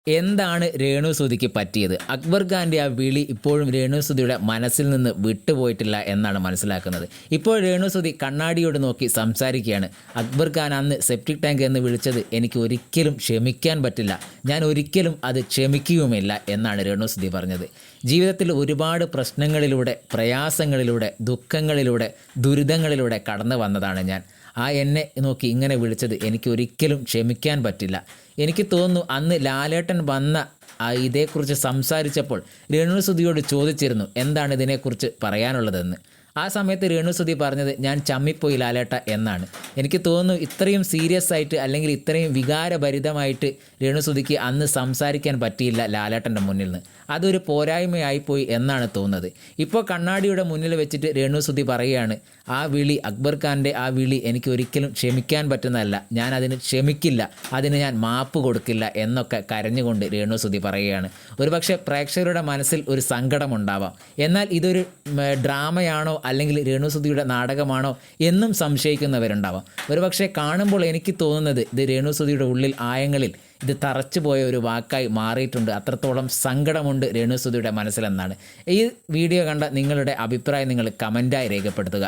എന്താണ് രേണുസുതിക്ക് പറ്റിയത്? അക്ബർ ഖാൻ്റെ ആ വിളി ഇപ്പോഴും രേണുസുതിയുടെ മനസ്സിൽ നിന്ന് വിട്ടുപോയിട്ടില്ല എന്നാണ് മനസ്സിലാക്കുന്നത്. ഇപ്പോൾ രേണുസുതി കണ്ണാടിയോട് നോക്കി സംസാരിക്കുകയാണ്. അക്ബർ ഖാൻ അന്ന് സെപ്റ്റിക് ടാങ്ക് എന്ന് വിളിച്ചത് എനിക്ക് ഒരിക്കലും ക്ഷമിക്കാൻ പറ്റില്ല, ഞാൻ ഒരിക്കലും അത് ക്ഷമിക്കുകയുമില്ല എന്നാണ് രേണുസുതി പറഞ്ഞത്. ജീവിതത്തിൽ ഒരുപാട് പ്രശ്നങ്ങളിലൂടെ, പ്രയാസങ്ങളിലൂടെ, ദുഃഖങ്ങളിലൂടെ, ദുരിതങ്ങളിലൂടെ കടന്നു വന്നതാണ് ഞാൻ. ആ എന്നെ നോക്കി ഇങ്ങനെ വിളിച്ചത് എനിക്ക് ഒരിക്കലും ക്ഷമിക്കാൻ പറ്റില്ല. എനിക്ക് തോന്നുന്നു അന്ന് ലാലേട്ടൻ വന്ന ഇതേക്കുറിച്ച് സംസാരിച്ചപ്പോൾ രേണുസുതിയോട് ചോദിച്ചിരുന്നു എന്താണ് ഇതിനെക്കുറിച്ച് പറയാനുള്ളതെന്ന്. ആ സമയത്ത് രേണുസുതി പറഞ്ഞത് ഞാൻ ചമ്മിപ്പോയി ലാലേട്ട എന്നാണ്. എനിക്ക് തോന്നുന്നു ഇത്രയും സീരിയസ് ആയിട്ട് അല്ലെങ്കിൽ ഇത്രയും വികാരഭരിതമായിട്ട് രേണുസുതിക്ക് അന്ന് സംസാരിക്കാൻ പറ്റിയില്ല ലാലേട്ടൻ്റെ മുന്നിൽ നിന്ന്. അതൊരു പോരായ്മയായിപ്പോയി എന്നാണ് തോന്നുന്നത്. ഇപ്പോൾ കണ്ണാടിയുടെ മുന്നിൽ വെച്ചിട്ട് രേണുസുതി പറയുകയാണ് ആ വിളി, അക്ബർ ഖാൻ്റെ ആ വിളി എനിക്ക് ഒരിക്കലും ക്ഷമിക്കാൻ പറ്റുന്നതല്ല, ഞാൻ അതിന് ക്ഷമിക്കില്ല, അതിന് ഞാൻ മാപ്പ് കൊടുക്കില്ല എന്നൊക്കെ കരഞ്ഞുകൊണ്ട് രേണുസുതി പറയുകയാണ്. ഒരുപക്ഷെ പ്രേക്ഷകരുടെ മനസ്സിൽ ഒരു സങ്കടമുണ്ടാവാം, എന്നാൽ ഇതൊരു ഡ്രാമയാണോ അല്ലെങ്കിൽ രേണുസുതിയുടെ നാടകമാണോ എന്നും സംശയിക്കുന്നവരുണ്ടാവാം. ഒരുപക്ഷെ കാണുമ്പോൾ എനിക്ക് തോന്നുന്നത് ഇത് രേണുസുതിയുടെ ഉള്ളിൽ ആയങ്ങളിൽ ഇത് തറച്ചു പോയ ഒരു വാക്കായി മാറിയിട്ടുണ്ട്. അത്രത്തോളം സങ്കടമുണ്ട് രേണുസുതിയുടെ മനസ്സിലെന്നാണ്. ഈ വീഡിയോ കണ്ട നിങ്ങളുടെ അഭിപ്രായം നിങ്ങൾ കമൻറ്റായി രേഖപ്പെടുത്തുക.